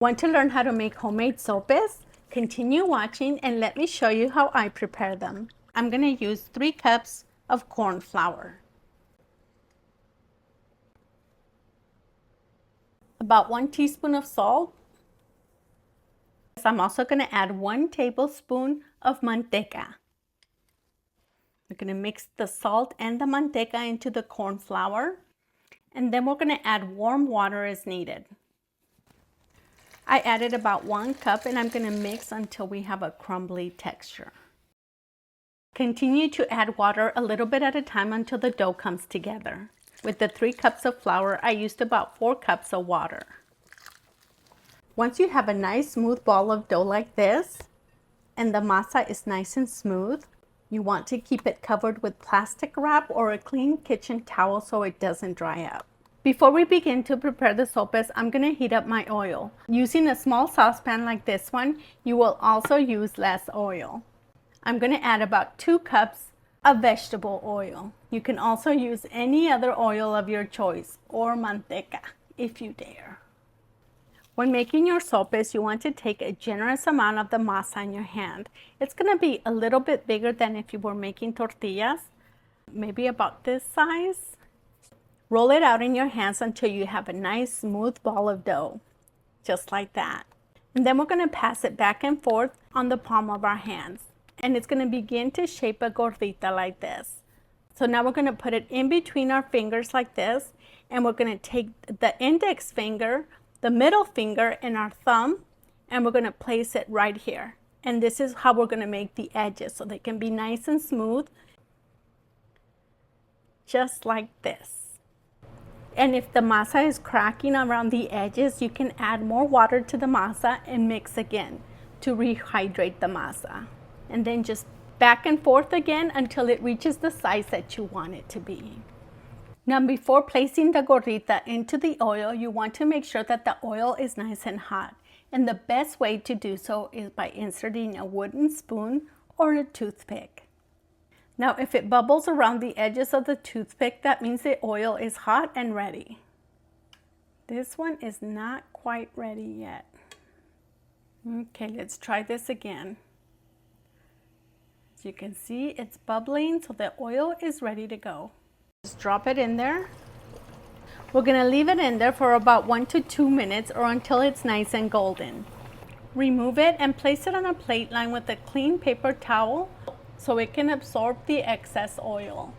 Want to learn how to make homemade sopes? Continue watching and let me show you how I prepare them. I'm going to use 3 cups of corn flour, about 1 teaspoon of salt. I'm also going to add 1 tablespoon of manteca. We're going to mix the salt and the manteca into the corn flour, and then we're going to add warm water as needed. I added about 1 cup and I'm going to mix until we have a crumbly texture. Continue to add water a little bit at a time until the dough comes together. With the 3 cups of flour, I used about 4 cups of water. Once you have a nice smooth ball of dough like this, and the masa is nice and smooth, you want to keep it covered with plastic wrap or a clean kitchen towel so it doesn't dry up. Before we begin to prepare the sopes, I'm going to heat up my oil. Using a small saucepan like this one, you will also use less oil. I'm going to add about 2 cups of vegetable oil. You can also use any other oil of your choice or manteca if you dare. When making your sopes, you want to take a generous amount of the masa in your hand. It's going to be a little bit bigger than if you were making tortillas, maybe about this size. Roll it out in your hands until you have a nice smooth ball of dough, just like that. And then we're going to pass it back and forth on the palm of our hands. And it's going to begin to shape a gordita like this. So now we're going to put it in between our fingers like this. And we're going to take the index finger, the middle finger, and our thumb. And we're going to place it right here. And this is how we're going to make the edges so they can be nice and smooth. Just like this. And if the masa is cracking around the edges, you can add more water to the masa and mix again to rehydrate the masa. And then just back and forth again until it reaches the size that you want it to be. Now before placing the gordita into the oil, you want to make sure that the oil is nice and hot. And the best way to do so is by inserting a wooden spoon or a toothpick. Now, if it bubbles around the edges of the toothpick, that means the oil is hot and ready. This one is not quite ready yet. Okay, let's try this again. As you can see, it's bubbling, so the oil is ready to go. Just drop it in there. We're going to leave it in there for about 1 to 2 minutes or until it's nice and golden. Remove it and place it on a plate lined with a clean paper towel so it can absorb the excess oil.